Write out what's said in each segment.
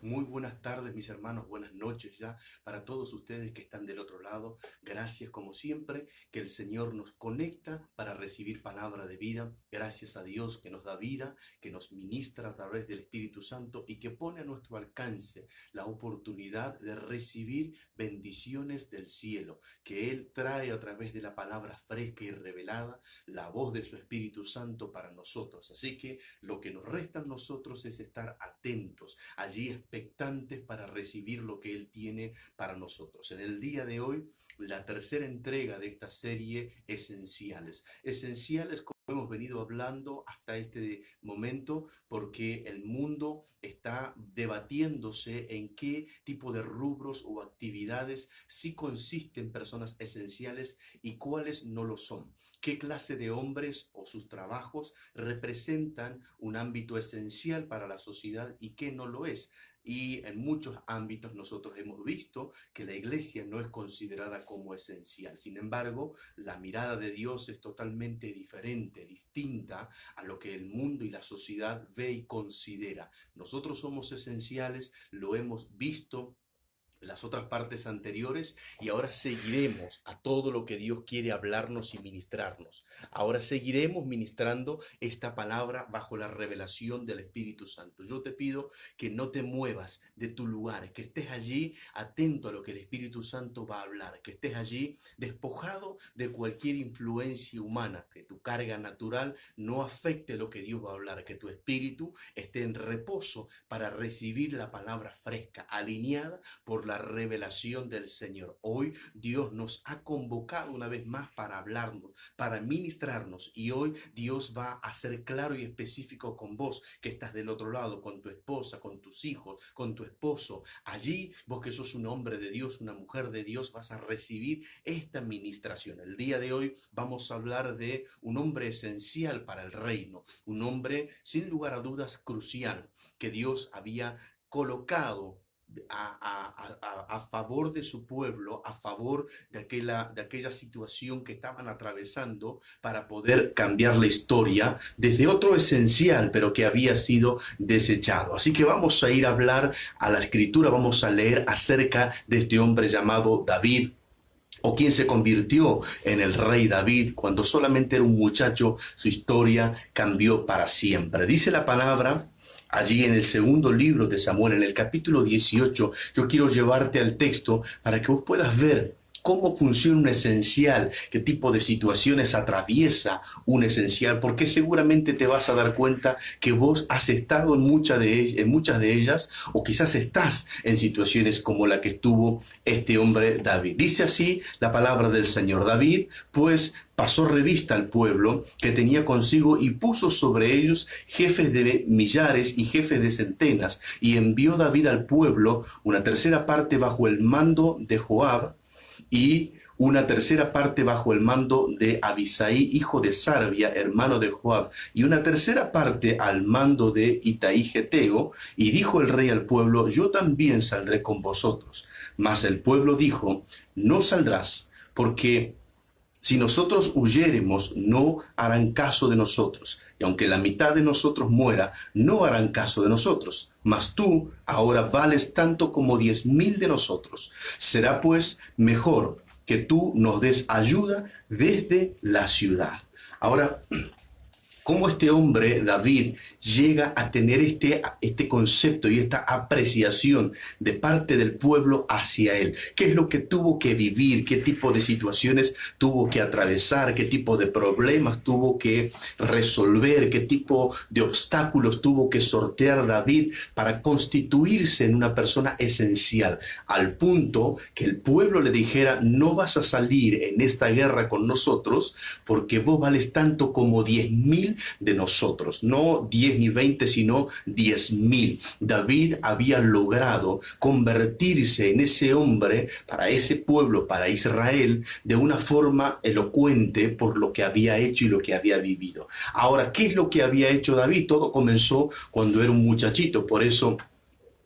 Muy buenas tardes, mis hermanos, buenas noches ya para todos ustedes que están del otro lado. Gracias, como siempre, que el Señor nos conecta para recibir palabra de vida. Gracias a Dios que nos da vida, que nos ministra a través del Espíritu Santo y que pone a nuestro alcance la oportunidad de recibir bendiciones del cielo, que Él trae a través de la palabra fresca y revelada, la voz de su Espíritu Santo para nosotros. Así que lo que nos resta a nosotros es estar atentos allí expectantes para recibir lo que Él tiene para nosotros. En el día de hoy, la tercera entrega de esta serie, Esenciales. Esenciales, como hemos venido hablando hasta este momento, porque el mundo está debatiéndose en qué tipo de rubros o actividades sí consisten personas esenciales y cuáles no lo son. ¿Qué clase de hombres o sus trabajos representan un ámbito esencial para la sociedad y qué no lo es? Y en muchos ámbitos nosotros hemos visto que la iglesia no es considerada como esencial. Sin embargo, la mirada de Dios es totalmente diferente, distinta a lo que el mundo y la sociedad ve y considera. Nosotros somos esenciales, lo hemos visto las otras partes anteriores y ahora seguiremos a todo lo que Dios quiere hablarnos y ministrarnos. Ahora seguiremos ministrando esta palabra bajo la revelación del Espíritu Santo. Yo te pido que no te muevas de tu lugar, que estés allí atento a lo que el Espíritu Santo va a hablar, que estés allí despojado de cualquier influencia humana, que tu carga natural no afecte lo que Dios va a hablar, que tu espíritu esté en reposo para recibir la palabra fresca, alineada por la revelación del Señor. Hoy Dios nos ha convocado una vez más para hablarnos, para ministrarnos, y hoy Dios va a ser claro y específico con vos que estás del otro lado, con tu esposa, con tus hijos, con tu esposo. Allí vos que sos un hombre de Dios, una mujer de Dios, vas a recibir esta ministración. El día de hoy vamos a hablar de un hombre esencial para el reino, un hombre sin lugar a dudas crucial que Dios había colocado a favor de su pueblo, a favor de aquella situación que estaban atravesando para poder cambiar la historia desde otro esencial, pero que había sido desechado. Así que vamos a ir a hablar a la escritura, vamos a leer acerca de este hombre llamado David, o quien se convirtió en el rey David cuando solamente era un muchacho. Su historia cambió para siempre. Dice la palabra allí en el segundo libro de Samuel, en el capítulo 18. Yo quiero llevarte al texto para que vos puedas ver cómo funciona un esencial, qué tipo de situaciones atraviesa un esencial, porque seguramente te vas a dar cuenta que vos has estado en muchas de ellas, o quizás estás en situaciones como la que estuvo este hombre David. Dice así la palabra del Señor: David, pues, pasó revista al pueblo que tenía consigo y puso sobre ellos jefes de millares y jefes de centenas, y envió David al pueblo una tercera parte bajo el mando de Joab y una tercera parte bajo el mando de Abisai, hijo de Sarbia, hermano de Joab, y una tercera parte al mando de Itaí Geteo. Y dijo el rey al pueblo: yo también saldré con vosotros. Mas el pueblo dijo: no saldrás, porque si nosotros huyéremos, no harán caso de nosotros, y aunque la mitad de nosotros muera, no harán caso de nosotros. Mas tú ahora vales tanto como 10,000 de nosotros. Será pues mejor que tú nos des ayuda desde la ciudad. Ahora, cómo este hombre, David, llega a tener este concepto y esta apreciación de parte del pueblo hacia él. ¿Qué es lo que tuvo que vivir? ¿Qué tipo de situaciones tuvo que atravesar? ¿Qué tipo de problemas tuvo que resolver? ¿Qué tipo de obstáculos tuvo que sortear David para constituirse en una persona esencial? Al punto que el pueblo le dijera: no vas a salir en esta guerra con nosotros porque vos vales tanto como 10,000 de nosotros, no 10 ni 20, sino 10,000. David había logrado convertirse en ese hombre para ese pueblo, para Israel, de una forma elocuente por lo que había hecho y lo que había vivido. Ahora, ¿qué es lo que había hecho David? Todo comenzó cuando era un muchachito, por eso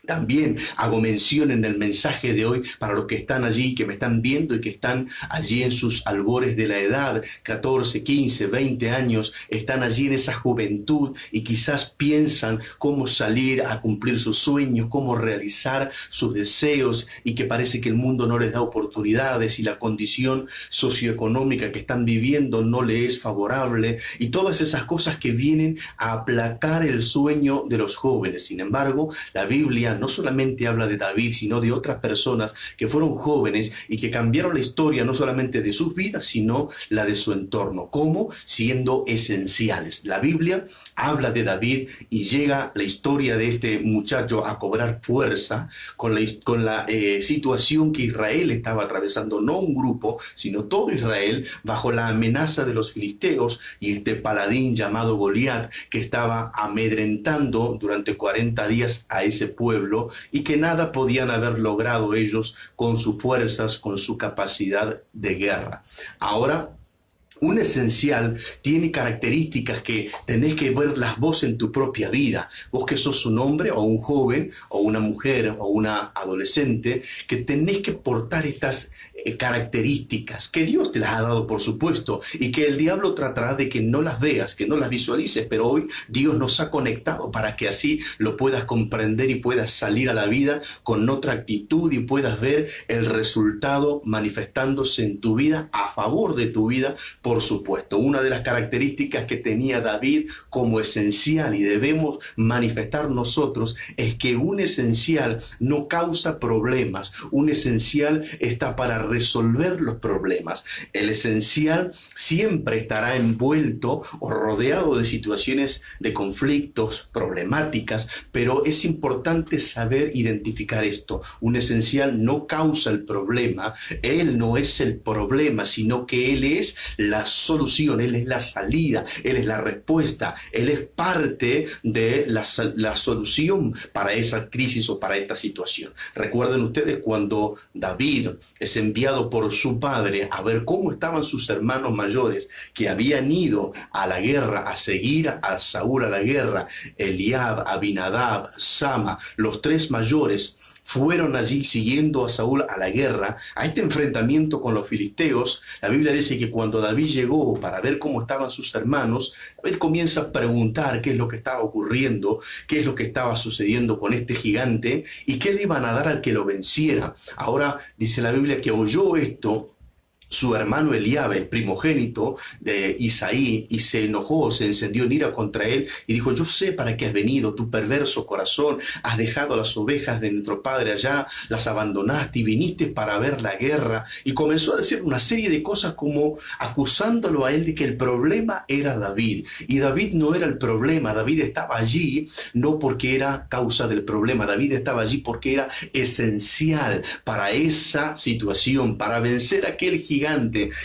También hago mención en el mensaje de hoy para los que están allí, que me están viendo y que están allí en sus albores de la edad, 14, 15, 20 años, están allí en esa juventud y quizás piensan cómo salir a cumplir sus sueños, cómo realizar sus deseos y que parece que el mundo no les da oportunidades y la condición socioeconómica que están viviendo no les es favorable y todas esas cosas que vienen a aplacar el sueño de los jóvenes. Sin embargo, la Biblia no solamente habla de David, sino de otras personas que fueron jóvenes y que cambiaron la historia no solamente de sus vidas, sino la de su entorno. ¿Cómo? Siendo esenciales. La Biblia habla de David y llega la historia de este muchacho a cobrar fuerza con la situación que Israel estaba atravesando, no un grupo, sino todo Israel, bajo la amenaza de los filisteos y este paladín llamado Goliat que estaba amedrentando durante 40 días a ese pueblo y que nada podían haber logrado ellos con sus fuerzas, con su capacidad de guerra. Ahora, un esencial tiene características que tenés que verlas vos en tu propia vida. Vos que sos un hombre o un joven o una mujer o una adolescente, que tenés que portar estas características que Dios te las ha dado, por supuesto, y que el diablo tratará de que no las veas, que no las visualices, pero hoy Dios nos ha conectado para que así lo puedas comprender y puedas salir a la vida con otra actitud y puedas ver el resultado manifestándose en tu vida, a favor de tu vida, por supuesto. Una de las características que tenía David como esencial y debemos manifestar nosotros es que un esencial no causa problemas, un esencial está para resolver los problemas. El esencial siempre estará envuelto o rodeado de situaciones de conflictos, problemáticas, pero es importante saber identificar esto. Un esencial no causa el problema, él no es el problema, sino que él es la solución, él es la salida, él es la respuesta, él es parte de la solución para esa crisis o para esta situación. Recuerden ustedes cuando David es enviado por su padre a ver cómo estaban sus hermanos mayores que habían ido a la guerra, a seguir a Saúl a la guerra, Eliab, Abinadab, Sama, los tres mayores fueron allí siguiendo a Saúl a la guerra, a este enfrentamiento con los filisteos. La Biblia dice que cuando David llegó para ver cómo estaban sus hermanos, David comienza a preguntar qué es lo que estaba ocurriendo, qué es lo que estaba sucediendo con este gigante y qué le iban a dar al que lo venciera. Ahora dice la Biblia que oyó esto su hermano Eliab, el primogénito de Isaí, y se enojó, se encendió en ira contra él y dijo: yo sé para qué has venido, tu perverso corazón, has dejado las ovejas de nuestro padre allá, las abandonaste y viniste para ver la guerra. Y comenzó a decir una serie de cosas como acusándolo a él de que el problema era David. Y David no era el problema, David estaba allí no porque era causa del problema, David estaba allí porque era esencial para esa situación, para vencer a aquel gigante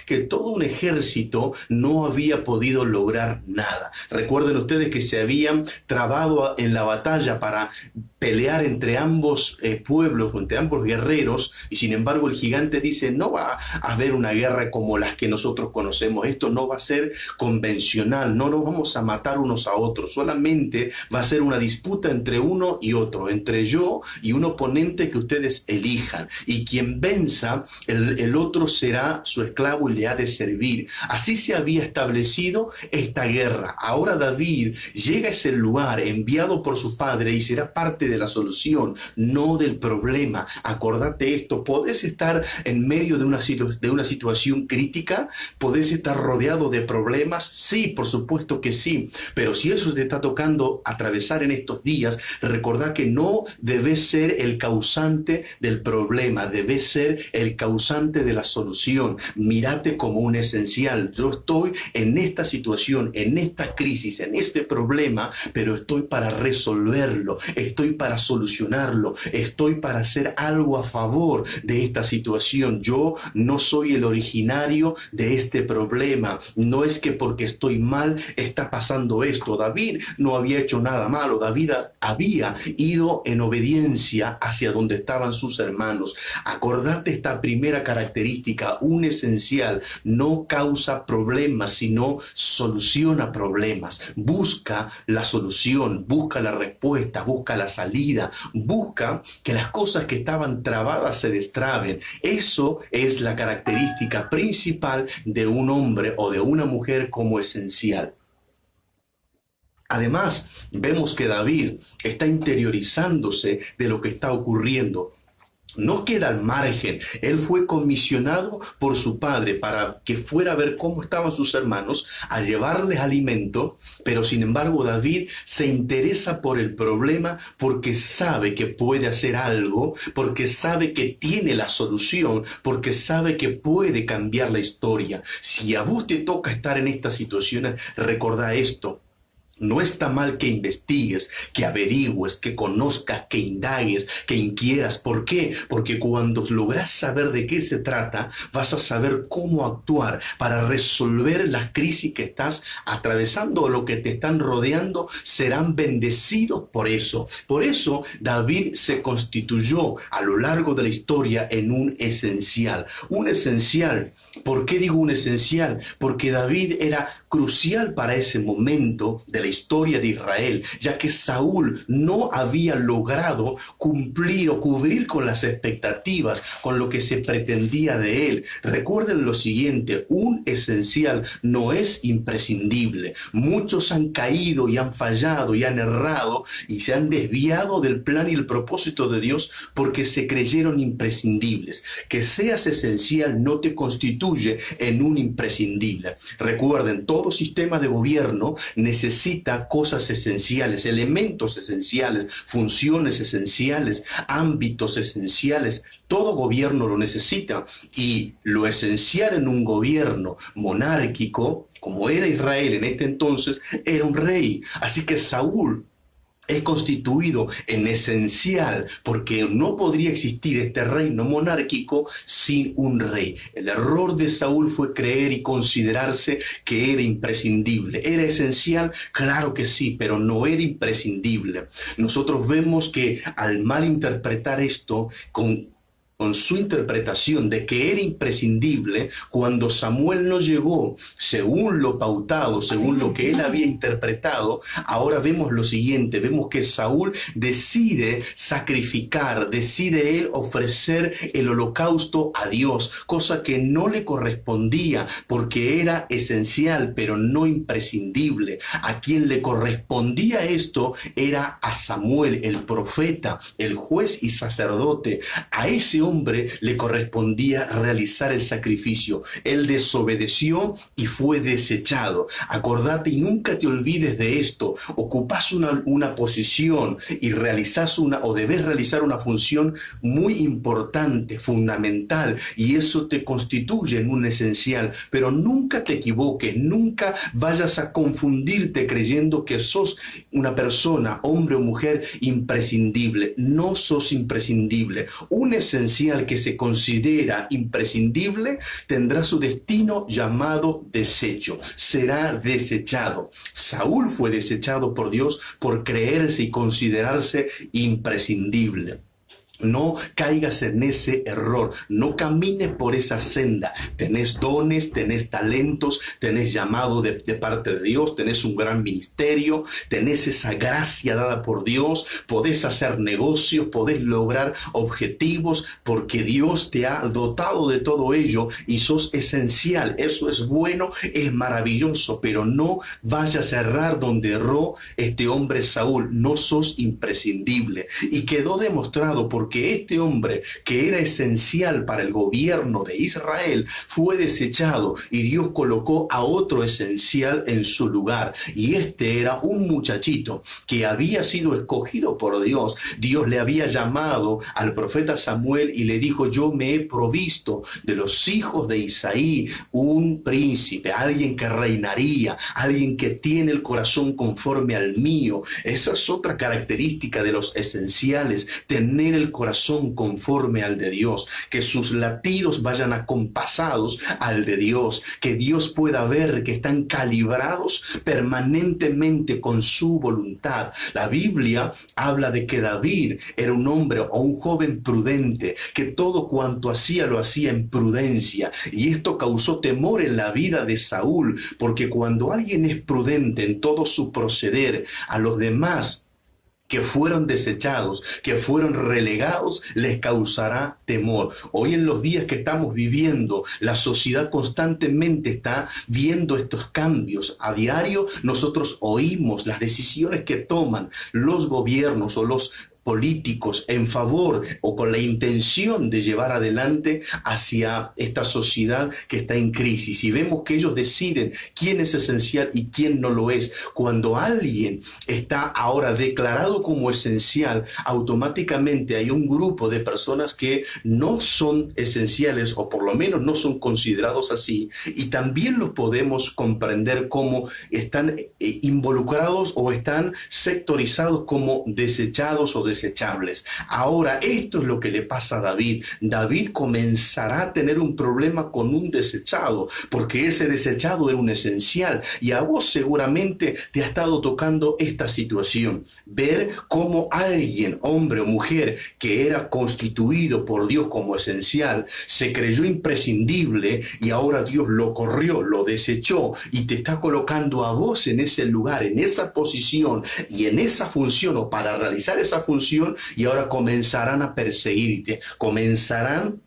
que todo un ejército no había podido lograr nada. Recuerden ustedes que se habían trabado en la batalla para pelear entre ambos pueblos, entre ambos guerreros, y sin embargo el gigante dice: no va a haber una guerra como las que nosotros conocemos, esto no va a ser convencional, no nos vamos a matar unos a otros, solamente va a ser una disputa entre uno y otro, entre yo y un oponente que ustedes elijan, y quien venza, el otro será su esclavo y le ha de servir. Así se había establecido esta guerra. Ahora David llega a ese lugar enviado por su padre y será parte de la solución, no del problema. Acordate esto, podés estar en medio de una situación crítica, podés estar rodeado de problemas, sí, por supuesto que sí, pero si eso te está tocando atravesar en estos días, recordá que no debes ser el causante del problema, debes ser el causante de la solución. Mírate como un esencial. Yo estoy en esta situación, en esta crisis, en este problema, pero estoy para resolverlo, estoy para solucionarlo, estoy para hacer algo a favor de esta situación. Yo no soy el originario de este problema. No es que porque estoy mal está pasando esto. David no había hecho nada malo. David había ido en obediencia hacia donde estaban sus hermanos. Acordate esta primera característica. Un un esencial no causa problemas, sino soluciona problemas. Busca la solución, busca la respuesta, busca la salida, busca que las cosas que estaban trabadas se destraben. Eso es la característica principal de un hombre o de una mujer como esencial. Además, vemos que David está interiorizándose de lo que está ocurriendo. No queda al margen. Él fue comisionado por su padre para que fuera a ver cómo estaban sus hermanos, a llevarles alimento, pero sin embargo David se interesa por el problema porque sabe que puede hacer algo, porque sabe que tiene la solución, porque sabe que puede cambiar la historia. Si a vos te toca estar en esta situación, recordá esto. No está mal que investigues, que averigües, que conozcas, que indagues, que inquieras. ¿Por qué? Porque cuando logras saber de qué se trata, vas a saber cómo actuar para resolver las crisis que estás atravesando o lo que te están rodeando. Serán bendecidos por eso. Por eso David se constituyó a lo largo de la historia en un esencial. Un esencial. ¿Por qué digo un esencial? Porque David era crucial para ese momento de la historia de Israel, ya que Saúl no había logrado cumplir o cubrir con las expectativas, con lo que se pretendía de él. Recuerden lo siguiente, un esencial no es imprescindible. Muchos han caído y han fallado y han errado y se han desviado del plan y el propósito de Dios porque se creyeron imprescindibles. Que seas esencial no te constituye en un imprescindible. Recuerden, todo sistema de gobierno necesita cosas esenciales, elementos esenciales, funciones esenciales, ámbitos esenciales. Todo gobierno lo necesita y lo esencial en un gobierno monárquico, como era Israel en este entonces, era un rey. Así que Saúl es constituido en esencial porque no podría existir este reino monárquico sin un rey. El error de Saúl fue creer y considerarse que era imprescindible. ¿Era esencial? Claro que sí, pero no era imprescindible. Nosotros vemos que al malinterpretar esto con su interpretación de que era imprescindible, cuando Samuel no llegó según lo pautado, según lo que él había interpretado, ahora vemos lo siguiente, vemos que Saúl decide sacrificar, decide él ofrecer el holocausto a Dios, cosa que no le correspondía porque era esencial, pero no imprescindible. A quien le correspondía esto era a Samuel, el profeta, el juez y sacerdote. A ese hombre le correspondía realizar el sacrificio. Él desobedeció y fue desechado. Acordate y nunca te olvides de esto. Ocupás una posición y debes realizar una función muy importante, fundamental, y eso te constituye en un esencial. Pero nunca te equivoques, nunca vayas a confundirte creyendo que sos una persona, hombre o mujer, imprescindible. No sos imprescindible. Un esencial que se considera imprescindible tendrá su destino llamado desecho, será desechado. Saúl fue desechado por Dios por creerse y considerarse imprescindible. No caigas en ese error, no camines por esa senda. Tenés dones, tenés talentos, tenés llamado de parte de Dios, tenés un gran ministerio, tenés esa gracia dada por Dios, podés hacer negocios, podés lograr objetivos porque Dios te ha dotado de todo ello y sos esencial. Eso es bueno, es maravilloso, pero no vayas a errar donde erró este hombre Saúl. No sos imprescindible. Y quedó demostrado porque este hombre que era esencial para el gobierno de Israel fue desechado y Dios colocó a otro esencial en su lugar. Y este era un muchachito que había sido escogido por Dios. Dios le había llamado al profeta Samuel y le dijo: yo me he provisto de los hijos de Isaí un príncipe, alguien que reinaría, alguien que tiene el corazón conforme al mío. Esa es otra característica de los esenciales, tener el corazón conforme al de Dios, que sus latidos vayan acompasados al de Dios, que Dios pueda ver que están calibrados permanentemente con su voluntad. La Biblia habla de que David era un hombre o un joven prudente, que todo cuanto hacía lo hacía en prudencia, y esto causó temor en la vida de Saúl, porque cuando alguien es prudente en todo su proceder, a los demás que fueron desechados, que fueron relegados, les causará temor. Hoy en los días que estamos viviendo, la sociedad constantemente está viendo estos cambios. A diario nosotros oímos las decisiones que toman los gobiernos o los políticos en favor o con la intención de llevar adelante hacia esta sociedad que está en crisis. Y vemos que ellos deciden quién es esencial y quién no lo es. Cuando alguien está ahora declarado como esencial, automáticamente hay un grupo de personas que no son esenciales, o por lo menos no son considerados así, y también lo podemos comprender como están involucrados o están sectorizados como desechados o desechables. Ahora, esto es lo que le pasa a David. David comenzará a tener un problema con un desechado, porque ese desechado era un esencial, y a vos seguramente te ha estado tocando esta situación, ver cómo alguien, hombre o mujer, que era constituido por Dios como esencial, se creyó imprescindible y ahora Dios lo corrió, lo desechó y te está colocando a vos en ese lugar, en esa posición y en esa función, o para realizar esa función, y ahora comenzarán a perseguirte, comenzarán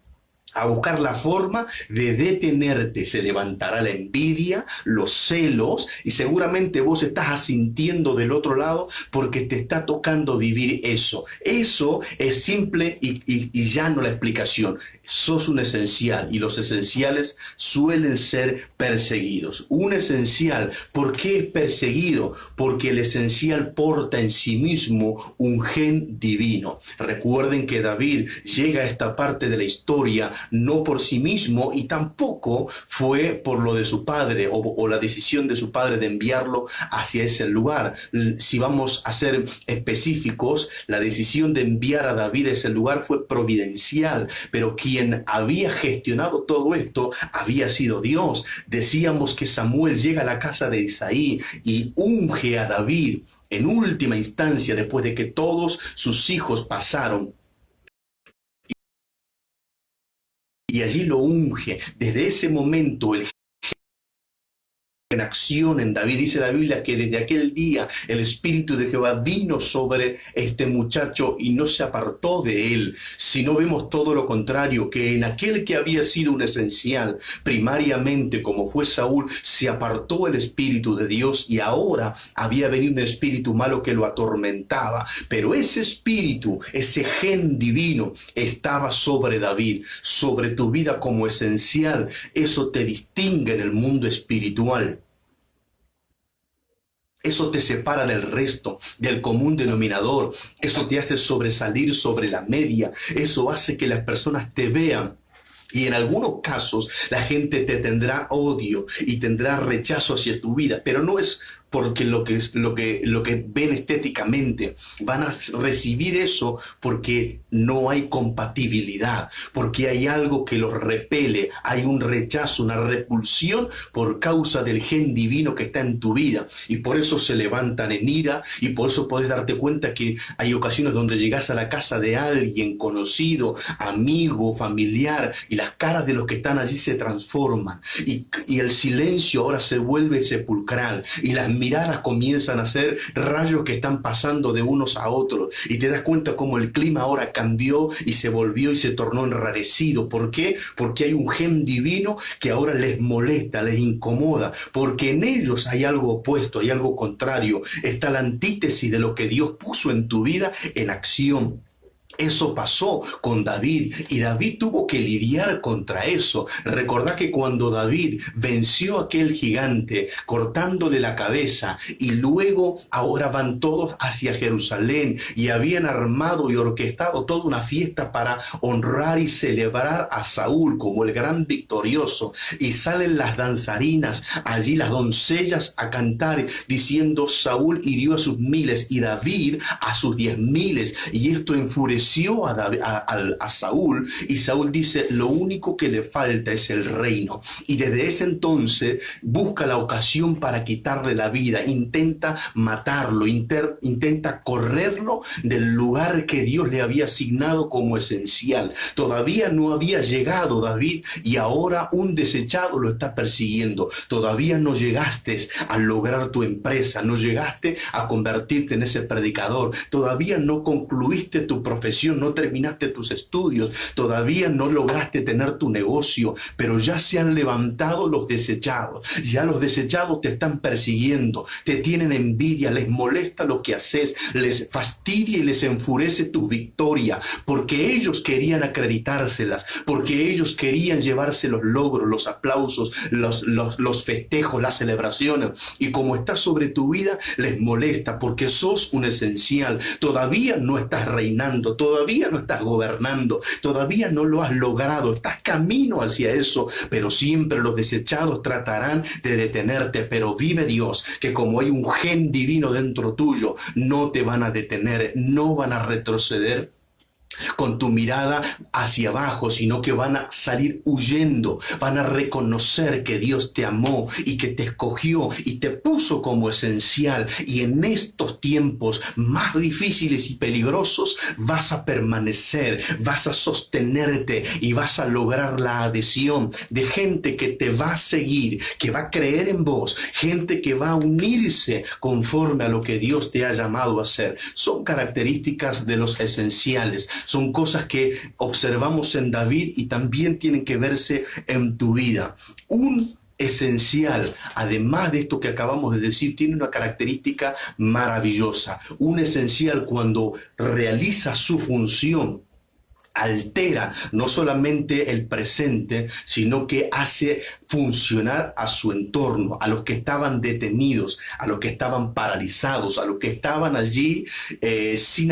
a buscar la forma de detenerte. Se levantará la envidia, los celos, y seguramente vos estás asintiendo del otro lado porque te está tocando vivir eso. Eso es simple y llano la explicación. Sos un esencial, y los esenciales suelen ser perseguidos. Un esencial, ¿por qué es perseguido? Porque el esencial porta en sí mismo un gen divino. Recuerden que David llega a esta parte de la historia no por sí mismo, y tampoco fue por lo de su padre o la decisión de su padre de enviarlo hacia ese lugar. Si vamos a ser específicos, la decisión de enviar a David a ese lugar fue providencial, pero quien había gestionado todo esto había sido Dios. Decíamos que Samuel llega a la casa de Isaí y unge a David en última instancia, después de que todos sus hijos pasaron, y allí lo unge. Desde ese momento el en acción en David. Dice la Biblia que desde aquel día el Espíritu de Jehová vino sobre este muchacho y no se apartó de él, sino vemos todo lo contrario, que en aquel que había sido un esencial primariamente, como fue Saúl, se apartó el Espíritu de Dios, y ahora había venido un espíritu malo que lo atormentaba, pero ese espíritu, ese gen divino estaba sobre David, sobre tu vida como esencial. Eso te distingue en el mundo espiritual. Eso te separa del resto, del común denominador. Eso te hace sobresalir sobre la media. Eso hace que las personas te vean. Y en algunos casos la gente te tendrá odio y tendrá rechazo hacia tu vida, pero no es porque lo que ven estéticamente. Van a recibir eso porque no hay compatibilidad, porque hay algo que los repele, hay un rechazo, una repulsión por causa del gen divino que está en tu vida, y por eso se levantan en ira. Y por eso podés darte cuenta que hay ocasiones donde llegas a la casa de alguien conocido, amigo, familiar, y las caras de los que están allí se transforman, y el silencio ahora se vuelve sepulcral, y las miradas comienzan a ser rayos que están pasando de unos a otros, y te das cuenta cómo el clima ahora cambió y se volvió y se tornó enrarecido. ¿Por qué? Porque hay un gen divino que ahora les molesta, les incomoda, porque en ellos hay algo opuesto, hay algo contrario. Está la antítesis de lo que Dios puso en tu vida en acción. Eso pasó con David, y David tuvo que lidiar contra eso. Recordá que cuando David venció a aquel gigante cortándole la cabeza, y luego ahora van todos hacia Jerusalén y habían armado y orquestado toda una fiesta para honrar y celebrar a Saúl como el gran victorioso, y salen las danzarinas allí, las doncellas, a cantar diciendo: Saúl hirió a sus miles y David a sus 10,000, y esto enfureció convenció a Saúl, y Saúl dice, lo único que le falta es el reino. Y desde ese entonces busca la ocasión para quitarle la vida, intenta matarlo, intenta correrlo del lugar que Dios le había asignado como esencial. Todavía no había llegado David y ahora un desechado lo está persiguiendo. Todavía no llegaste a lograr tu empresa, no llegaste a convertirte en ese predicador, todavía no concluiste tu profesión, no terminaste tus estudios, todavía no lograste tener tu negocio, pero ya se han levantado los desechados, ya los desechados te están persiguiendo, te tienen envidia, les molesta lo que haces, les fastidia y les enfurece tu victoria, porque ellos querían acreditárselas, porque ellos querían llevarse los logros, los aplausos, los festejos, las celebraciones, y como está sobre tu vida, les molesta porque sos un esencial, todavía no estás reinando, todavía no estás gobernando, todavía no lo has logrado, estás camino hacia eso, pero siempre los desechados tratarán de detenerte, pero vive Dios, que como hay un gen divino dentro tuyo, no te van a detener, no van a retroceder con tu mirada hacia abajo, sino que van a salir huyendo, van a reconocer que Dios te amó y que te escogió y te puso como esencial, y en estos tiempos más difíciles y peligrosos vas a permanecer, vas a sostenerte y vas a lograr la adhesión de gente que te va a seguir, que va a creer en vos, gente que va a unirse conforme a lo que Dios te ha llamado a hacer. Son características de los esenciales. Son cosas que observamos en David y también tienen que verse en tu vida. Un esencial, además de esto que acabamos de decir, tiene una característica maravillosa. Un esencial, cuando realiza su función, altera no solamente el presente, sino que hace funcionar a su entorno, a los que estaban detenidos, a los que estaban paralizados, a los que estaban allí sin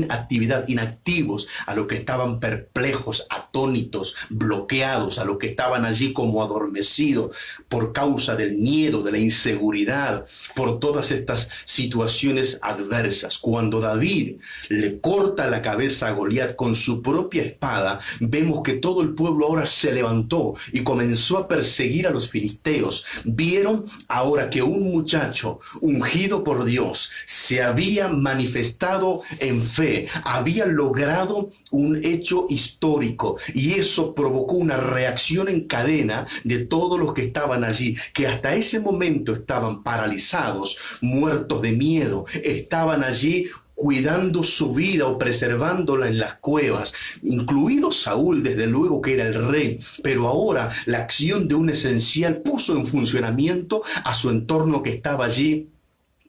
actividad, inactivos, a los que estaban perplejos, atónitos, bloqueados, a los que estaban allí como adormecidos por causa del miedo, de la inseguridad, por todas estas situaciones adversas. Cuando David le corta la cabeza a Goliat con su propia espada, vemos que todo el pueblo ahora se levantó y comenzó a perseguir a los filisteos. Vieron ahora que un muchacho ungido por Dios se había manifestado en fe, había logrado un hecho histórico, y eso provocó una reacción en cadena de todos los que estaban allí, que hasta ese momento estaban paralizados, muertos de miedo, estaban allí cuidando su vida o preservándola en las cuevas, incluido Saúl, desde luego que era el rey, pero ahora la acción de un esencial puso en funcionamiento a su entorno que estaba allí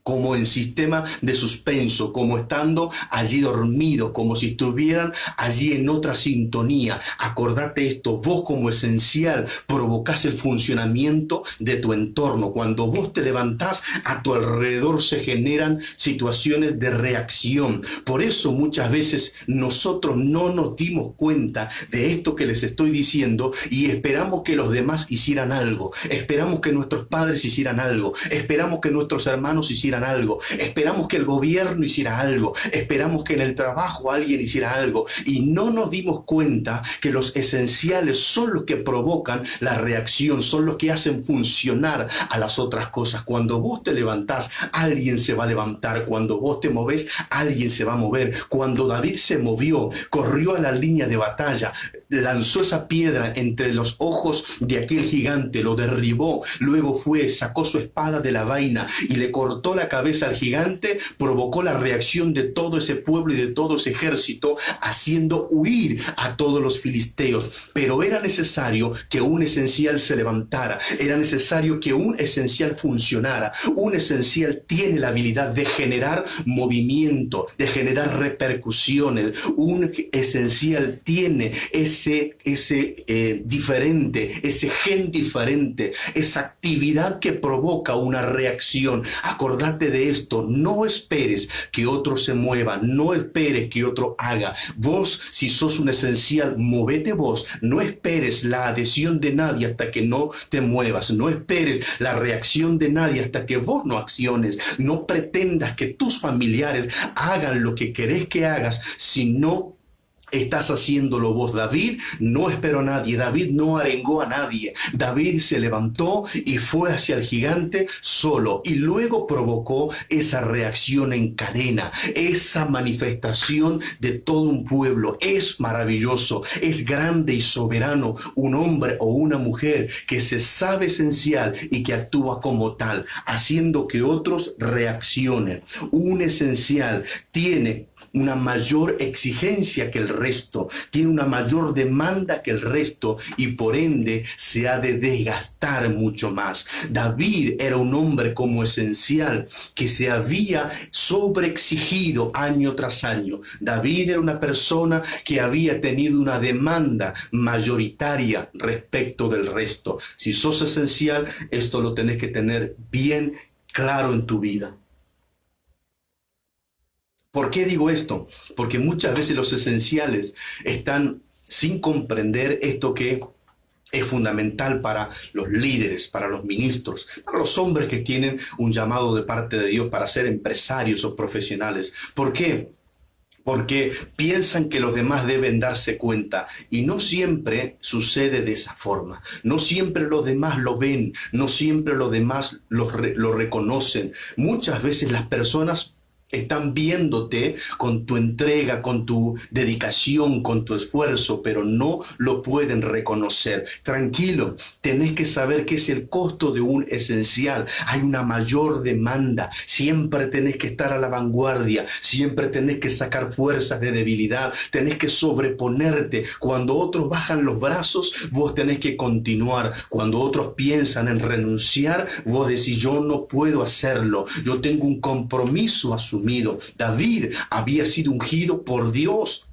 como en sistema de suspenso, como estando allí dormidos, como si estuvieran allí en otra sintonía. Acordate esto, vos como esencial provocás el funcionamiento de tu entorno. Cuando vos te levantás, a tu alrededor se generan situaciones de reacción. Por eso muchas veces nosotros no nos dimos cuenta de esto que les estoy diciendo y esperamos que los demás hicieran algo, esperamos que nuestros padres hicieran algo, esperamos que nuestros hermanos hicieran algo, esperamos que el gobierno hiciera algo, esperamos que en el trabajo alguien hiciera algo, y no nos dimos cuenta que los esenciales son los que provocan la reacción, son los que hacen funcionar a las otras cosas. Cuando vos te levantás, alguien se va a levantar. Cuando vos te movés, alguien se va a mover. Cuando David se movió, corrió a la línea de batalla, lanzó esa piedra entre los ojos de aquel gigante, lo derribó, luego sacó su espada de la vaina y le cortó la cabeza al gigante, provocó la reacción de todo ese pueblo y de todo ese ejército, haciendo huir a todos los filisteos. Pero era necesario que un esencial se levantara, era necesario que un esencial funcionara. Un esencial tiene la habilidad de generar movimiento, de generar repercusiones. Un esencial tiene ese diferente, ese gen diferente, esa actividad que provoca una reacción. Acordate trate de esto. No esperes que otro se mueva, no esperes que otro haga. Vos, si sos un esencial, movete vos. No esperes la adhesión de nadie hasta que no te muevas. No esperes la reacción de nadie hasta que vos no acciones. No pretendas que tus familiares hagan lo que querés que hagas si no estás haciéndolo vos. David no esperó a nadie, David no arengó a nadie. David se levantó y fue hacia el gigante solo, y luego provocó esa reacción en cadena, esa manifestación de todo un pueblo. Es maravilloso, es grande y soberano un hombre o una mujer que se sabe esencial y que actúa como tal, haciendo que otros reaccionen. Un esencial tiene una mayor exigencia que el resto, tiene una mayor demanda que el resto, y por ende se ha de desgastar mucho más. David era un hombre como esencial que se había sobreexigido año tras año. David era una persona que había tenido una demanda mayoritaria respecto del resto. Si sos esencial, esto lo tenés que tener bien claro en tu vida. ¿Por qué digo esto? Porque muchas veces los esenciales están sin comprender esto que es fundamental para los líderes, para los ministros, para los hombres que tienen un llamado de parte de Dios para ser empresarios o profesionales. ¿Por qué? Porque piensan que los demás deben darse cuenta, y no siempre sucede de esa forma. No siempre los demás lo ven, no siempre los demás lo reconocen. Muchas veces las personas están viéndote con tu entrega, con tu dedicación, con tu esfuerzo, pero no lo pueden reconocer. Tranquilo, tenés que saber que es el costo de un esencial. Hay una mayor demanda. Siempre tenés que estar a la vanguardia. Siempre tenés que sacar fuerzas de debilidad. Tenés que sobreponerte. Cuando otros bajan los brazos, vos tenés que continuar. Cuando otros piensan en renunciar, vos decís, yo no puedo hacerlo. Yo tengo un compromiso asumido. David había sido ungido por Dios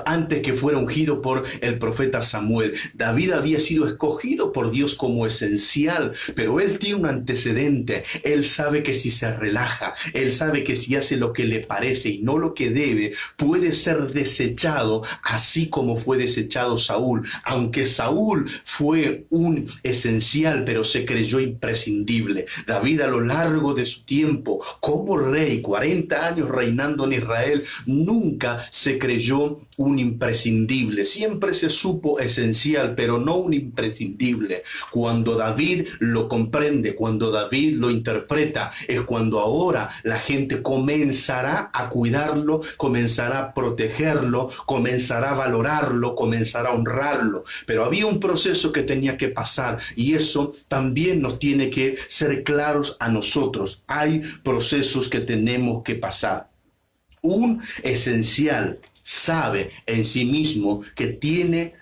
antes que fuera ungido por el profeta Samuel. David había sido escogido por Dios como esencial, pero él tiene un antecedente. Él sabe que si se relaja, él sabe que si hace lo que le parece y no lo que debe, puede ser desechado, así como fue desechado Saúl. Aunque Saúl fue un esencial, pero se creyó imprescindible. David, a lo largo de su tiempo como rey, 40 años reinando en Israel, nunca se creyó un imprescindible. Siempre se supo esencial, pero no un imprescindible. Cuando David lo comprende, cuando David lo interpreta, es cuando ahora la gente comenzará a cuidarlo, comenzará a protegerlo, comenzará a valorarlo, comenzará a honrarlo. Pero había un proceso que tenía que pasar, y eso también nos tiene que ser claros a nosotros. Hay procesos que tenemos que pasar. Un esencial sabe en sí mismo que tiene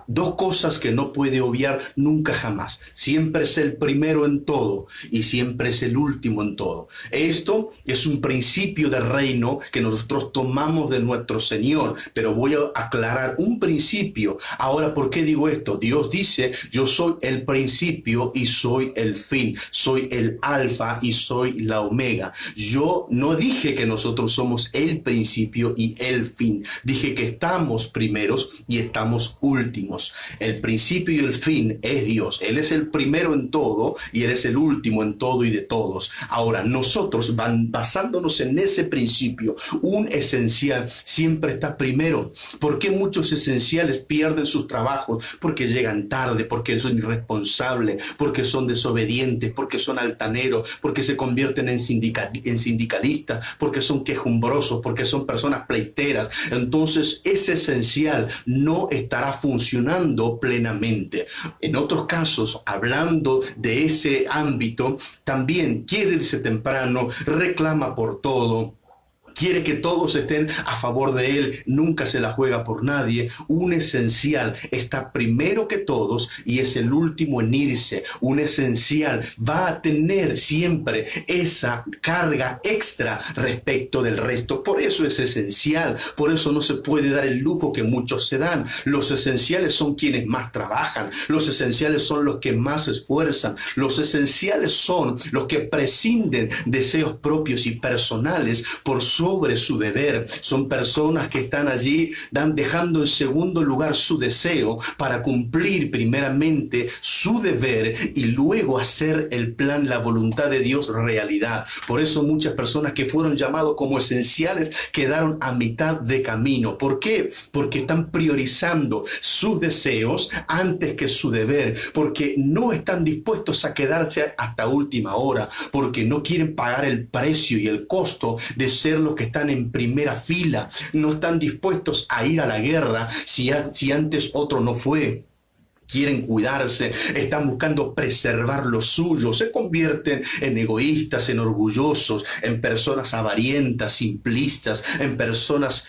dos cosas que no puede obviar nunca jamás. Siempre es el primero en todo y siempre es el último en todo. Esto es un principio del reino que nosotros tomamos de nuestro Señor, pero voy a aclarar un principio. Ahora, ¿por qué digo esto? Dios dice, yo soy el principio y soy el fin. Soy el alfa y soy la omega. Yo no dije que nosotros somos el principio y el fin. Dije que estamos primeros y estamos últimos. El principio y el fin es Dios. Él es el primero en todo y Él es el último en todo y de todos. Ahora, nosotros basándonos en ese principio, un esencial siempre está primero. ¿Por qué muchos esenciales pierden sus trabajos? Porque llegan tarde, porque son irresponsables, porque son desobedientes, porque son altaneros, porque se convierten en sindicalistas, porque son quejumbrosos, porque son personas pleiteras. Entonces, ese esencial no estará funcionando plenamente. En otros casos, hablando de ese ámbito, también quiere irse temprano, reclama por todo, Quiere que todos estén a favor de él, nunca se la juega por nadie. Un esencial está primero que todos y es el último en irse. Un esencial va a tener siempre esa carga extra respecto del resto. Por eso es esencial, por eso no se puede dar el lujo que muchos se dan. Los esenciales son quienes más trabajan, los esenciales son los que más se esfuerzan, los esenciales son los que prescinden deseos propios y personales por sobre su deber. Son personas que están allí dejando en segundo lugar su deseo para cumplir primeramente su deber y luego hacer el plan, la voluntad de Dios realidad. Por eso muchas personas que fueron llamados como esenciales quedaron a mitad de camino. ¿Por qué? Porque están priorizando sus deseos antes que su deber, porque no están dispuestos a quedarse hasta última hora, porque no quieren pagar el precio y el costo de ser los que están en primera fila. No están dispuestos a ir a la guerra si antes otro no fue. Quieren cuidarse, están buscando preservar lo suyo, se convierten en egoístas, en orgullosos, en personas avarientas, simplistas, en personas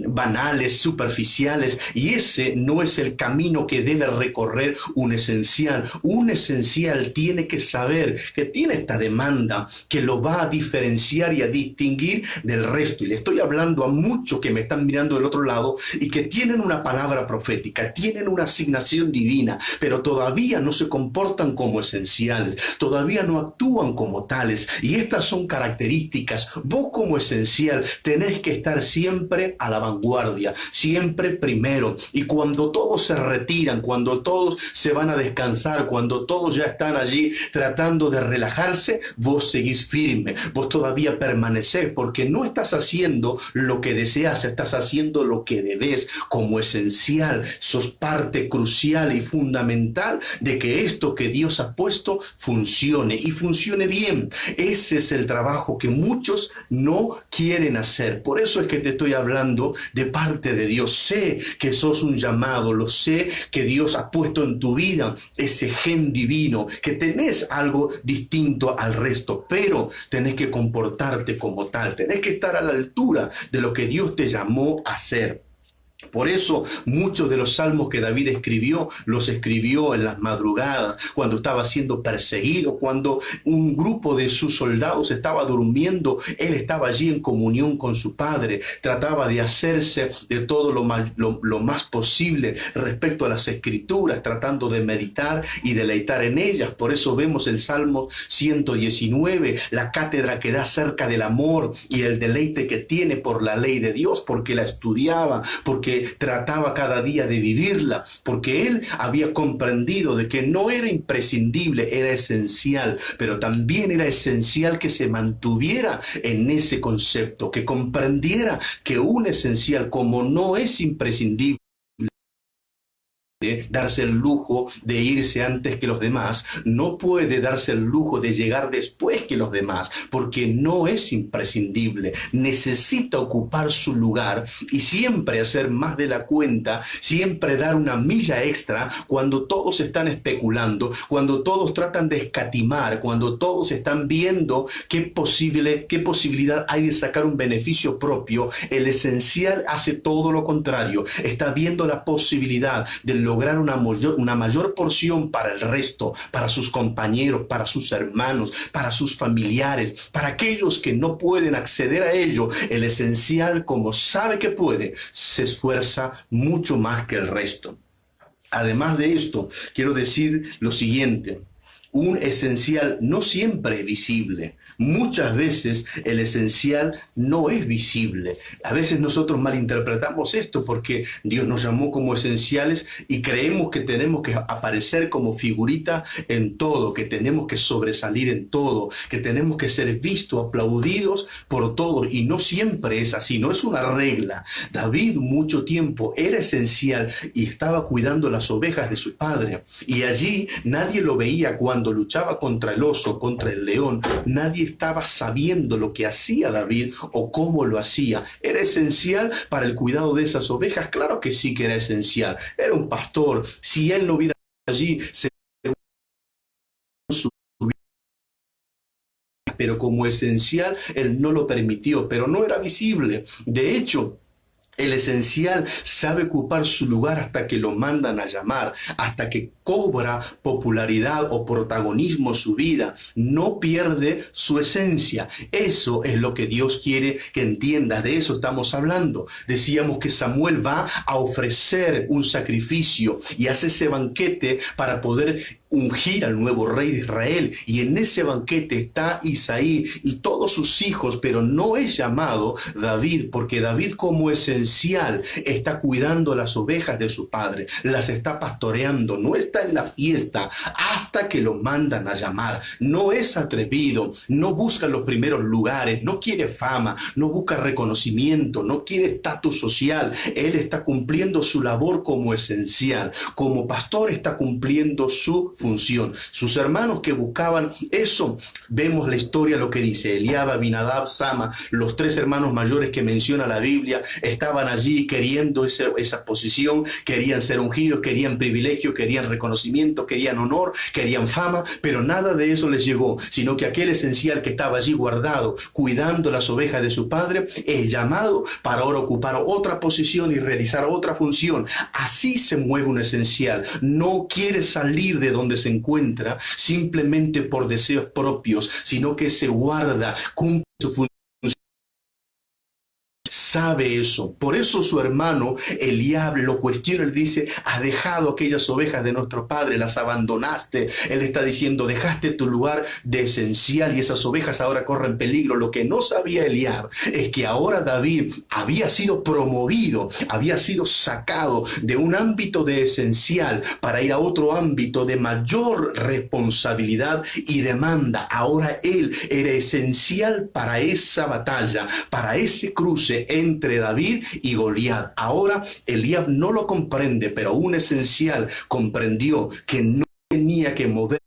banales, superficiales, y ese no es el camino que debe recorrer un esencial. Un esencial tiene que saber que tiene esta demanda que lo va a diferenciar y a distinguir del resto, y le estoy hablando a muchos que me están mirando del otro lado y que tienen una palabra profética, tienen una asignación divina, pero todavía no se comportan como esenciales, todavía no actúan como tales, y estas son características. Vos como esencial tenés que estar siempre a la vanguardia, siempre primero, y cuando todos se retiran, cuando todos se van a descansar, cuando todos ya están allí tratando de relajarse, vos seguís firme, vos todavía permanecés, porque no estás haciendo lo que deseas, estás haciendo lo que debes. Como esencial sos parte crucial y fundamental de que esto que Dios ha puesto funcione y funcione bien. Ese es el trabajo que muchos no quieren hacer. Por eso es que te estoy hablando de parte de Dios. Sé que sos un llamado, lo sé, que Dios ha puesto en tu vida ese gen divino, que tenés algo distinto al resto, pero tenés que comportarte como tal, tenés que estar a la altura de lo que Dios te llamó a hacer. Por eso muchos de los salmos que David escribió, los escribió en las madrugadas, cuando estaba siendo perseguido, cuando un grupo de sus soldados estaba durmiendo, él estaba allí en comunión con su Padre, trataba de hacerse de todo lo más posible respecto a las Escrituras, tratando de meditar y deleitar en ellas. Por eso vemos el Salmo 119, la cátedra que da acerca del amor y el deleite que tiene por la ley de Dios, porque la estudiaba, porque trataba cada día de vivirla, porque él había comprendido de que no era imprescindible, era esencial, pero también era esencial que se mantuviera en ese concepto, que comprendiera que un esencial, como no es imprescindible, darse el lujo de irse antes que los demás, no puede darse el lujo de llegar después que los demás, porque no es imprescindible, necesita ocupar su lugar y siempre hacer más de la cuenta, siempre dar una milla extra cuando todos están especulando, cuando todos tratan de escatimar, cuando todos están viendo qué posibilidad hay de sacar un beneficio propio. El esencial hace todo lo contrario, está viendo la posibilidad de lograr una mayor porción para el resto, para sus compañeros, para sus hermanos, para sus familiares, para aquellos que no pueden acceder a ello. El esencial, como sabe que puede, se esfuerza mucho más que el resto. Además de esto, quiero decir lo siguiente: un esencial no siempre es visible. Muchas veces el esencial no es visible. A veces nosotros malinterpretamos esto porque Dios nos llamó como esenciales y creemos que tenemos que aparecer como figurita en todo, que tenemos que sobresalir en todo, que tenemos que ser vistos, aplaudidos por todos. Y no siempre es así, no es una regla. David mucho tiempo era esencial y estaba cuidando las ovejas de su padre. Y allí nadie lo veía cuando luchaba contra el oso, contra el león. Nadie estaba sabiendo lo que hacía David o cómo lo hacía. ¿Era esencial para el cuidado de esas ovejas? Claro que sí que era esencial. Era un pastor. Si él no hubiera allí, se pero como esencial Él no lo permitió, pero no era visible. De hecho, el esencial sabe ocupar su lugar hasta que lo mandan a llamar, hasta que cobra popularidad o protagonismo su vida. No pierde su esencia. Eso es lo que Dios quiere que entiendas. De eso estamos hablando. Decíamos que Samuel va a ofrecer un sacrificio y hace ese banquete para poder ungir al nuevo rey de Israel. Y en ese banquete está Isaí y todos sus hijos, pero no es llamado David, porque David como esencial está cuidando las ovejas de su padre, las está pastoreando, no está en la fiesta hasta que lo mandan a llamar. No es atrevido, no busca los primeros lugares, no quiere fama, no busca reconocimiento, no quiere estatus social. Él está cumpliendo su labor como esencial. Como pastor está cumpliendo su función. Sus hermanos que buscaban eso, vemos la historia, lo que dice Eliab, Abinadab, Sama, los tres hermanos mayores que menciona la Biblia, estaban allí queriendo esa posición, querían ser ungidos, querían privilegio, querían reconocimiento, querían honor, querían fama, pero nada de eso les llegó, sino que aquel esencial que estaba allí guardado, cuidando las ovejas de su padre, es llamado para ahora ocupar otra posición y realizar otra función. Así se mueve un esencial. No quiere salir de donde se encuentra simplemente por deseos propios, sino que se guarda, cumple su función. Sabe eso. Por eso su hermano Eliab lo cuestiona. Él dice: has dejado aquellas ovejas de nuestro padre, las abandonaste. Él está diciendo: dejaste tu lugar de esencial y esas ovejas ahora corren peligro. Lo que no sabía Eliab es que ahora David había sido promovido, había sido sacado de un ámbito de esencial para ir a otro ámbito de mayor responsabilidad y demanda. Ahora él era esencial para esa batalla, para ese cruce entre David y Goliat. Ahora Eliab no lo comprende, pero un esencial comprendió que no tenía que mover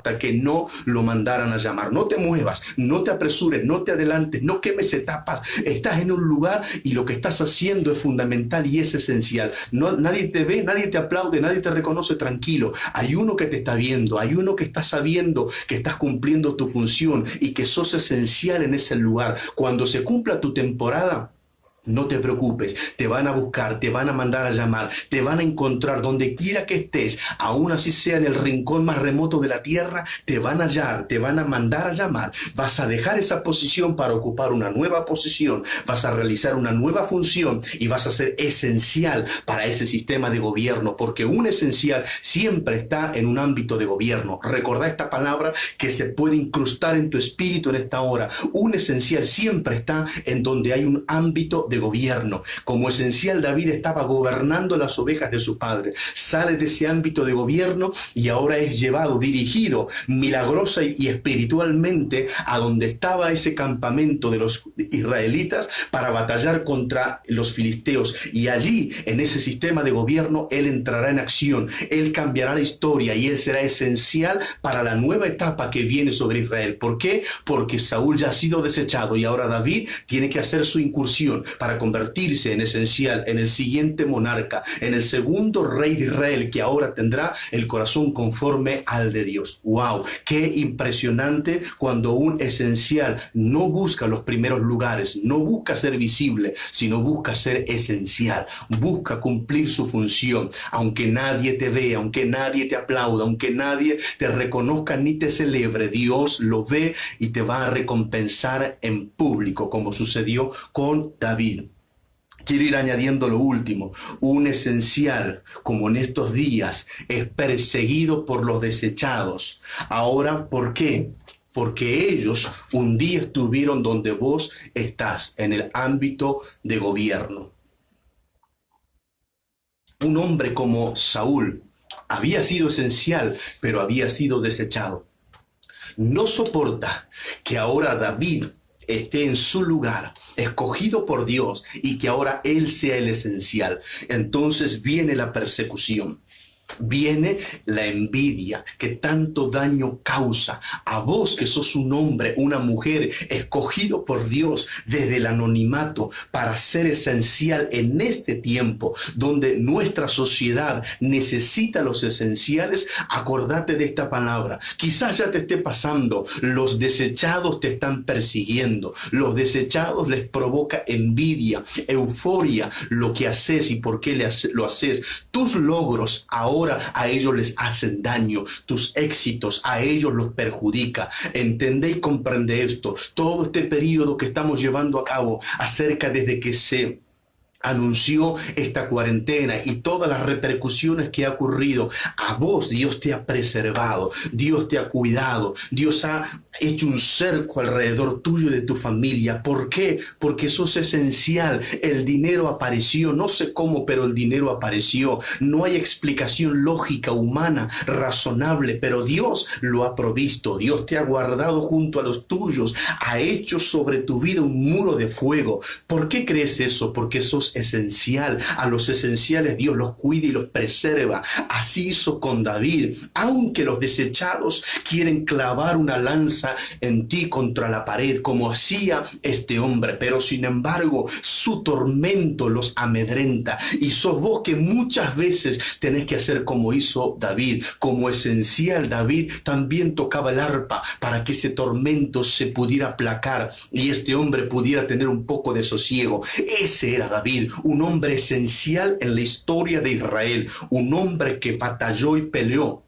hasta que no lo mandaran a llamar. No te muevas, no te apresures, no te adelantes, no quemes etapas. Estás en un lugar y lo que estás haciendo es fundamental y es esencial. No, nadie te ve, nadie te aplaude, nadie te reconoce. Tranquilo. Hay uno que te está viendo, hay uno que está sabiendo que estás cumpliendo tu función y que sos esencial en ese lugar. Cuando se cumpla tu temporada, no te preocupes, te van a buscar, te van a mandar a llamar, te van a encontrar donde quiera que estés, aún así sea en el rincón más remoto de la tierra, te van a hallar, te van a mandar a llamar. Vas a dejar esa posición para ocupar una nueva posición, vas a realizar una nueva función y vas a ser esencial para ese sistema de gobierno, porque un esencial siempre está en un ámbito de gobierno. Recordá esta palabra que se puede incrustar en tu espíritu en esta hora. Un esencial siempre está en donde hay un ámbito de gobierno. Como esencial, David estaba gobernando las ovejas de su padre. Sale de ese ámbito de gobierno y ahora es llevado, dirigido milagrosa y espiritualmente a donde estaba ese campamento de los israelitas para batallar contra los filisteos. Y allí, en ese sistema de gobierno, él entrará en acción. Él cambiará la historia y él será esencial para la nueva etapa que viene sobre Israel. ¿Por qué? Porque Saúl ya ha sido desechado y ahora David tiene que hacer su incursión para convertirse en esencial, en el siguiente monarca, en el segundo rey de Israel, que ahora tendrá el corazón conforme al de Dios. ¡Wow! ¡Qué impresionante cuando un esencial no busca los primeros lugares, no busca ser visible, sino busca ser esencial, busca cumplir su función, aunque nadie te vea, aunque nadie te aplauda, aunque nadie te reconozca ni te celebre, Dios lo ve y te va a recompensar en público, como sucedió con David. Quiero ir añadiendo lo último. Un esencial, como en estos días, es perseguido por los desechados. Ahora, ¿por qué? Porque ellos un día estuvieron donde vos estás, en el ámbito de gobierno. Un hombre como Saúl había sido esencial, pero había sido desechado. No soporta que ahora David esté en su lugar, escogido por Dios, y que ahora él sea el esencial. Entonces viene la persecución. viene la envidia que tanto daño causa. A vos que sos un hombre, una mujer escogido por Dios desde el anonimato para ser esencial en este tiempo donde nuestra sociedad necesita los esenciales, acordate de esta palabra. Quizás ya te esté pasando, los desechados te están persiguiendo, los desechados les provoca envidia, euforia, lo que haces y por qué lo haces. Tus logros ahora a ellos les hacen daño, tus éxitos a ellos los perjudica. Entendé y comprende esto. Todo este periodo que estamos llevando a cabo acerca desde que se anunció esta cuarentena y todas las repercusiones que ha ocurrido, a vos Dios te ha preservado, Dios te ha cuidado, Dios ha hecho un cerco alrededor tuyo y de tu familia. ¿Por qué? Porque sos esencial. El dinero apareció, no sé cómo, pero el dinero apareció. No hay explicación lógica, humana, razonable, pero Dios lo ha provisto. Dios te ha guardado junto a los tuyos, ha hecho sobre tu vida un muro de fuego. ¿Por qué crees eso? Porque sos esencial. A los esenciales Dios los cuida y los preserva. Así hizo con David. Aunque los desechados quieren clavar una lanza en ti contra la pared, como hacía este hombre, pero sin embargo su tormento los amedrenta, y sos vos que muchas veces tenés que hacer como hizo David. Como esencial, David también tocaba el arpa para que ese tormento se pudiera aplacar y este hombre pudiera tener un poco de sosiego. Ese era David, un hombre esencial en la historia de Israel, un hombre que batalló y peleó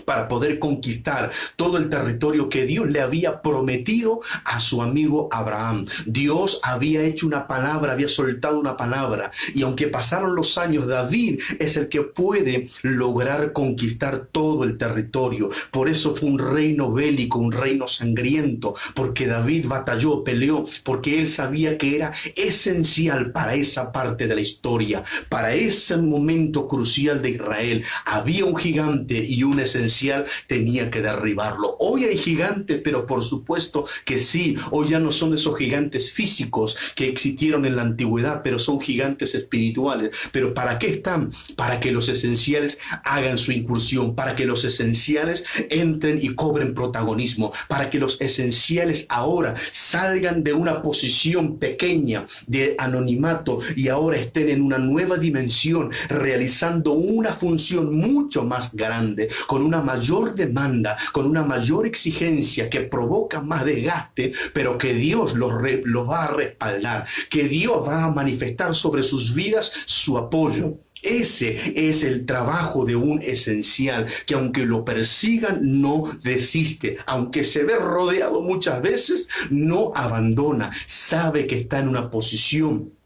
para poder conquistar todo el territorio que Dios le había prometido a su amigo Abraham. Dios había hecho una palabra, había soltado una palabra, y aunque pasaron los años, David es el que puede lograr conquistar todo el territorio. Por eso fue un reino bélico, un reino sangriento, porque David batalló, peleó, porque él sabía que era esencial para esa parte de la historia, para ese momento crucial de Israel. Había un gigante y un esencial tenía que derribarlo. Hoy hay gigantes, pero por supuesto que sí, hoy ya no son esos gigantes físicos que existieron en la antigüedad, pero son gigantes espirituales. ¿Pero para qué están? Para que los esenciales hagan su incursión, para que los esenciales entren y cobren protagonismo, para que los esenciales ahora salgan de una posición pequeña de anonimato y ahora estén en una nueva dimensión, realizando una función mucho más grande, con una mayor demanda, con una mayor exigencia que provoca más desgaste, pero que Dios los va a respaldar, que Dios va a manifestar sobre sus vidas su apoyo. Ese es el trabajo de un esencial, que aunque lo persigan, no desiste. Aunque se ve rodeado muchas veces, no abandona. Sabe que está en una posición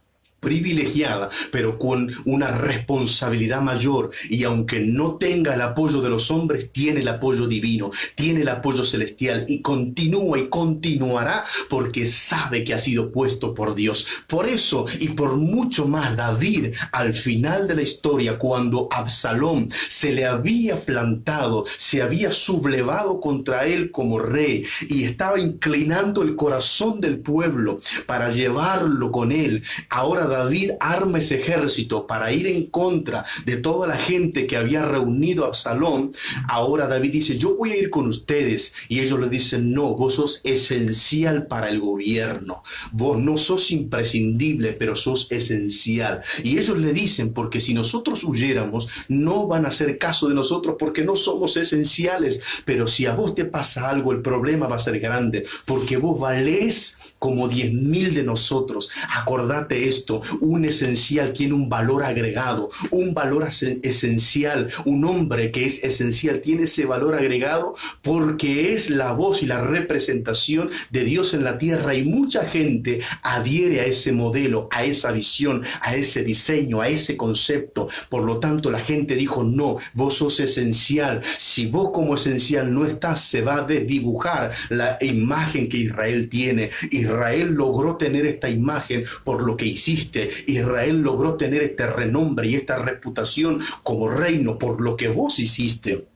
privilegiada, pero con una responsabilidad mayor, y aunque no tenga el apoyo de los hombres, tiene el apoyo divino, tiene el apoyo celestial, y continúa y continuará porque sabe que ha sido puesto por Dios. Por eso y por mucho más, David, al final de la historia, cuando Absalón se le había plantado, se había sublevado contra él como rey y estaba inclinando el corazón del pueblo para llevarlo con él, ahora David arma ese ejército para ir en contra de toda la gente que había reunido a Absalón. Ahora David dice: yo voy a ir con ustedes, y ellos le dicen: no, vos sos esencial para el gobierno, vos no sos imprescindible, pero sos esencial. Y ellos le dicen: porque si nosotros huyéramos, no van a hacer caso de nosotros porque no somos esenciales, pero si a vos te pasa algo, el problema va a ser grande, porque vos valés como 10.000 de nosotros. Acordate esto: un esencial tiene un valor agregado, un valor esencial. Un hombre que es esencial tiene ese valor agregado porque es la voz y la representación de Dios en la tierra, y mucha gente adhiere a ese modelo, a esa visión, a ese diseño, a ese concepto. Por lo tanto, la gente dijo: no, vos sos esencial. Si vos como esencial no estás, se va a desdibujar la imagen que Israel tiene. Israel logró tener esta imagen por lo que hiciste. Israel logró tener este renombre y esta reputación como reino por lo que vos hiciste.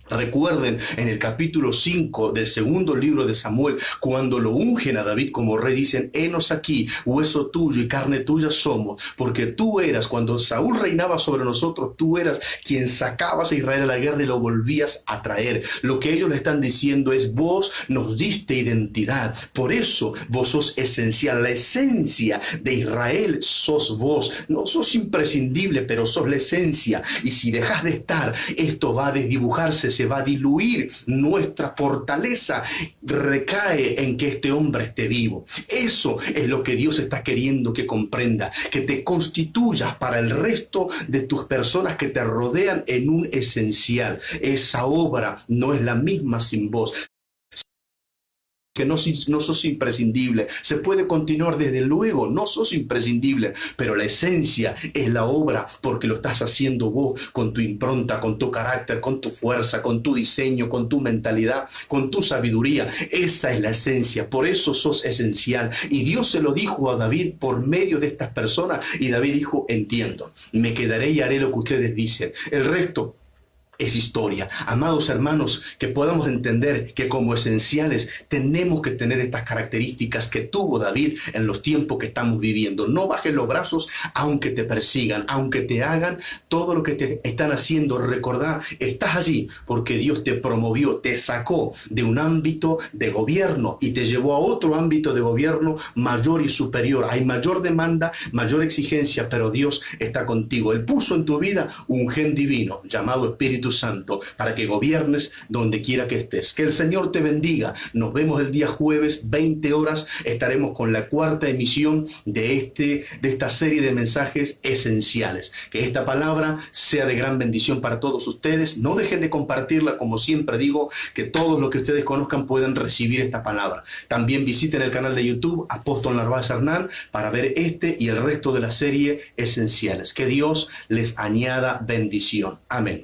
Recuerden en el capítulo 5 del segundo libro de Samuel, cuando lo ungen a David como rey, dicen: henos aquí, hueso tuyo y carne tuya somos, porque tú eras, cuando Saúl reinaba sobre nosotros, tú eras quien sacabas a Israel a la guerra y lo volvías a traer. Lo que ellos le están diciendo es: vos nos diste identidad, por eso vos sos esencial. La esencia de Israel sos vos, no sos imprescindible, pero sos la esencia, y si dejas de estar, esto va a desdibujarse, se va a diluir. Nuestra fortaleza recae en que este hombre esté vivo. Eso es lo que Dios está queriendo que comprenda, que te constituyas para el resto de tus personas que te rodean en un esencial. Esa obra no es la misma sin vos, que no sos imprescindible. Se puede continuar, desde luego, no sos imprescindible, pero la esencia es la obra, porque lo estás haciendo vos con tu impronta, con tu carácter, con tu fuerza, con tu diseño, con tu mentalidad, con tu sabiduría. Esa es la esencia, por eso sos esencial. Y Dios se lo dijo a David por medio de estas personas, y David dijo: entiendo, me quedaré y haré lo que ustedes dicen. El resto es historia. Amados hermanos, que podamos entender que como esenciales tenemos que tener estas características que tuvo David en los tiempos que estamos viviendo. No bajes los brazos aunque te persigan, aunque te hagan todo lo que te están haciendo. Recordá, estás allí porque Dios te promovió, te sacó de un ámbito de gobierno y te llevó a otro ámbito de gobierno mayor y superior. Hay mayor demanda, mayor exigencia, pero Dios está contigo. Él puso en tu vida un gen divino llamado Espíritu Santo para que gobiernes donde quiera que estés. Que el Señor te bendiga. Nos vemos el día jueves, 20 horas. Estaremos con la cuarta emisión de esta serie de mensajes esenciales. Que esta palabra sea de gran bendición para todos ustedes. No dejen de compartirla, como siempre digo, que todos los que ustedes conozcan puedan recibir esta palabra. También visiten el canal de YouTube Apóstol Narváez Hernán para ver este y el resto de la serie esenciales. Que Dios les añada bendición. Amén.